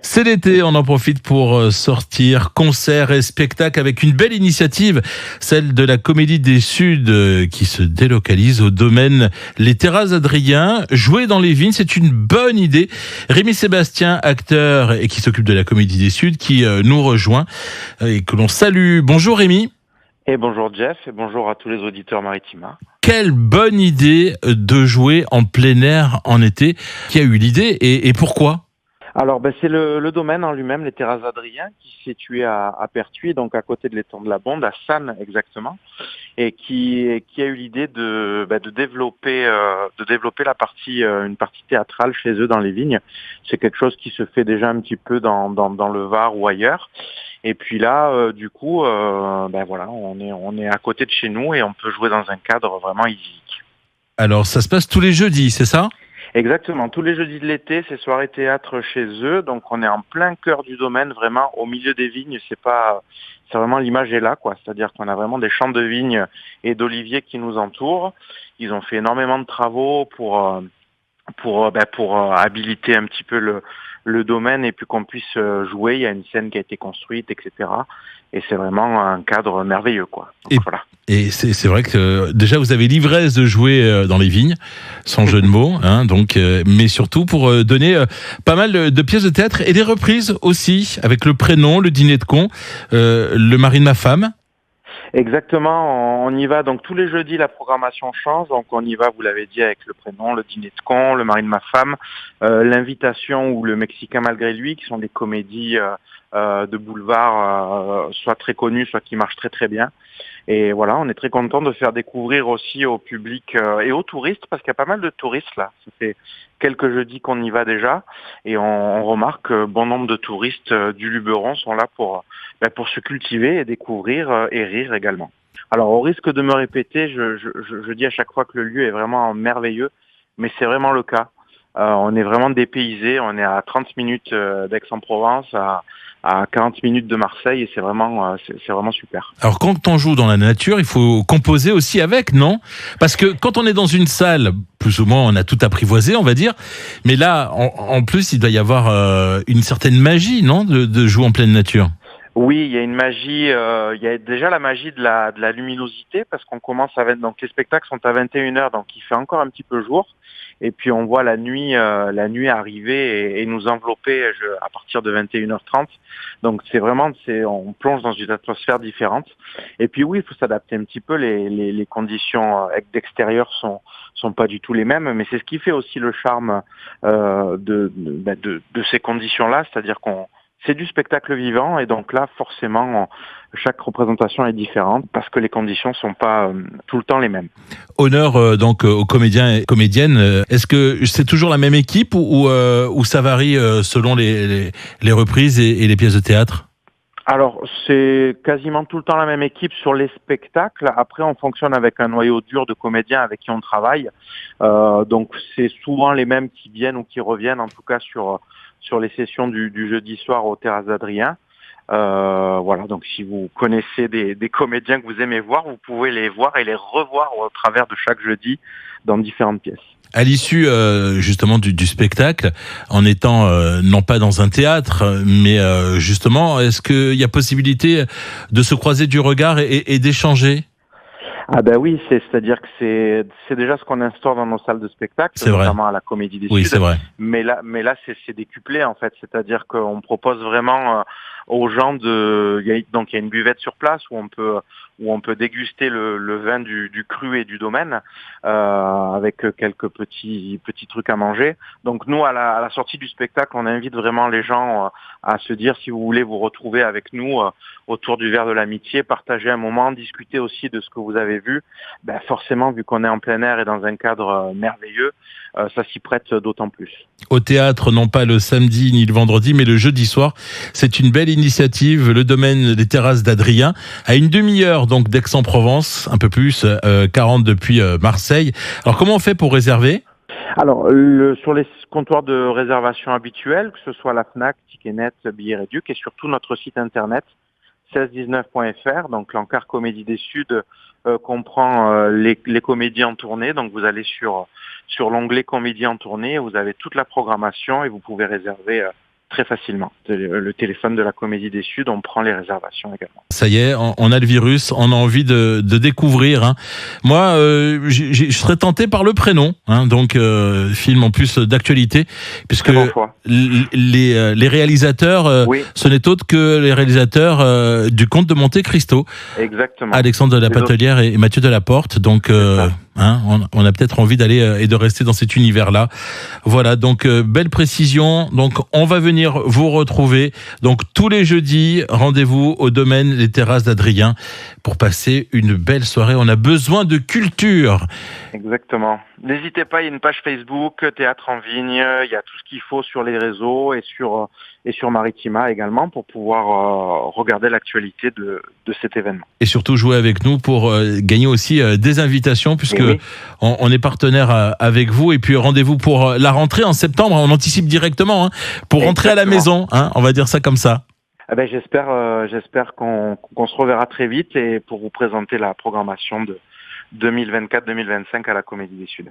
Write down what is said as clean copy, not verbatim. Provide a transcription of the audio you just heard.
C'est l'été, on en profite pour sortir, concerts et spectacles avec une belle initiative, celle de la Comédie des Suds qui se délocalise au domaine Les Terrasses Adrien. Jouer dans les vignes, c'est une bonne idée. Rémi Sébastien, acteur et qui s'occupe de la Comédie des Suds, qui nous rejoint et que l'on salue. Bonjour Rémi. Et bonjour Jeff, et bonjour à tous les auditeurs maritimes. Quelle bonne idée de jouer en plein air en été. Qui a eu l'idée et pourquoi ? Alors c'est le domaine en lui-même, les Terrasses Adrien, qui est situé à Pertuis, donc à côté de l'étang de la Bonde, à Sannes exactement, et qui a eu l'idée de développer la partie une partie théâtrale chez eux dans les vignes. C'est quelque chose qui se fait déjà un petit peu dans le Var ou ailleurs. Et puis là, du coup, on est à côté de chez nous et on peut jouer dans un cadre vraiment idyllique. Alors ça se passe tous les jeudis, c'est ça ? Exactement, tous les jeudis de l'été, c'est soirée théâtre chez eux, donc on est en plein cœur du domaine, vraiment au milieu des vignes. C'est vraiment l'image est là, quoi. C'est-à-dire qu'on a vraiment des champs de vignes et d'oliviers qui nous entourent. Ils ont fait énormément de travaux pour habiliter un petit peu le domaine et puis qu'on puisse jouer. Il y a une scène qui a été construite, etc. Et c'est vraiment un cadre merveilleux, quoi. Donc, voilà. Et c'est vrai que déjà vous avez l'ivresse de jouer dans les vignes, sans jeu de mots, hein, donc, mais surtout pour donner pas mal de pièces de théâtre et des reprises aussi, avec le prénom, le dîner de con, le mari de ma femme. Exactement, on y va. Donc tous les jeudis, la programmation change. Donc on y va, vous l'avez dit, avec le prénom, le dîner de con, le mari de ma femme, l'invitation ou le Mexicain malgré lui, qui sont des comédies de boulevard, soit très connues, soit qui marchent très très bien. Et voilà, on est très content de faire découvrir aussi au public et aux touristes, parce qu'il y a pas mal de touristes là. Ça fait quelques jeudis qu'on y va déjà, et on remarque que bon nombre de touristes du Luberon sont là pour se cultiver et découvrir et rire également. Alors au risque de me répéter, je dis à chaque fois que le lieu est vraiment merveilleux, mais c'est vraiment le cas. On est vraiment dépaysé, on est à 30 minutes d'Aix-en-Provence, à 40 minutes de Marseille, et c'est vraiment super. Alors quand on joue dans la nature, il faut composer aussi avec, non ? Parce que quand on est dans une salle, plus ou moins on a tout apprivoisé, on va dire, mais là, en plus, il doit y avoir une certaine magie, non, de jouer en pleine nature ? Oui, il y a une magie, il y a déjà la magie de la luminosité, parce qu'on commence donc les spectacles sont à 21h, donc il fait encore un petit peu jour, et puis on voit la nuit arriver et nous envelopper à partir de 21h30. Donc on plonge dans une atmosphère différente. Et puis oui, il faut s'adapter un petit peu, les conditions d'extérieur sont pas du tout les mêmes, mais c'est ce qui fait aussi le charme de ces conditions-là, c'est-à-dire c'est du spectacle vivant, et donc là, forcément, chaque représentation est différente parce que les conditions sont pas tout le temps les mêmes. Honneur donc aux comédiens et comédiennes. Est-ce que c'est toujours la même équipe ou ça varie selon les reprises et les pièces de théâtre ? Alors, c'est quasiment tout le temps la même équipe sur les spectacles. Après, on fonctionne avec un noyau dur de comédiens avec qui on travaille. Donc, c'est souvent les mêmes qui viennent ou qui reviennent, en tout cas sur les sessions du jeudi soir aux Terrasses d'Adrien. Voilà, donc si vous connaissez des comédiens que vous aimez voir, vous pouvez les voir et les revoir au travers de chaque jeudi dans différentes pièces. À l'issue justement du spectacle, en étant non pas dans un théâtre, mais justement, est-ce qu'il y a possibilité de se croiser du regard et d'échanger ? Ah ben oui, c'est-à-dire que c'est déjà ce qu'on instaure dans nos salles de spectacle, notamment à la Comédie des Suds. Oui, c'est vrai. Mais là c'est décuplé en fait, c'est-à-dire qu'on propose vraiment aux gens il y a une buvette sur place où on peut déguster le vin du cru et du domaine avec quelques petits trucs à manger. Donc nous à la sortie du spectacle, on invite vraiment les gens à se dire, si vous voulez vous retrouver avec nous autour du verre de l'amitié, partager un moment, discuter aussi de ce que vous avez vu. Forcément, vu qu'on est en plein air et dans un cadre merveilleux, ça s'y prête d'autant plus. Au théâtre, non pas le samedi ni le vendredi, mais le jeudi soir. C'est une belle initiative, le domaine des Terrasses d'Adrien, à une demi-heure donc d'Aix-en-Provence, un peu plus, 40 depuis Marseille. Alors comment on fait pour réserver ? Alors, sur les comptoirs de réservation habituels, que ce soit la Fnac, Ticketnet, Billets Réduc, et surtout notre site internet 1619.fr, donc l'encart Comédie des Suds comprend les comédies en tournée. Donc vous allez sur l'onglet Comédie en tournée, vous avez toute la programmation et vous pouvez réserver très facilement. Le téléphone de la Comédie des Suds, on prend les réservations également. Ça y est, on a le virus, on a envie de découvrir. Hein. Moi, je serais tenté par le prénom, hein, donc film en plus d'actualité, puisque Très bon choix. les réalisateurs, Oui, ce n'est autre que les réalisateurs du Comte de Monte Cristo, exactement. Alexandre de la Les autres, Patelière et Mathieu Delaporte. Donc, c'est ça. hein, on a peut-être envie d'aller et de rester dans cet univers-là. Voilà, donc belle précision. Donc, on va venir vous retrouver. Donc, tous les jeudis, rendez-vous au domaine Les Terrasses d'Adrien pour passer une belle soirée. On a besoin de culture. Exactement. N'hésitez pas, il y a une page Facebook, Théâtre en Vigne, il y a tout ce qu'il faut sur les réseaux et sur Maritima également pour pouvoir regarder l'actualité de cet événement. Et surtout jouer avec nous pour gagner aussi des invitations puisque Et oui, on est partenaire avec vous. Et puis rendez-vous pour la rentrée en septembre. On anticipe directement hein, pour rentrer à la maison. Hein, on va dire ça comme ça. eh ben, j'espère qu'on se reverra très vite et pour vous présenter la programmation de 2024-2025 à la Comédie des Suds.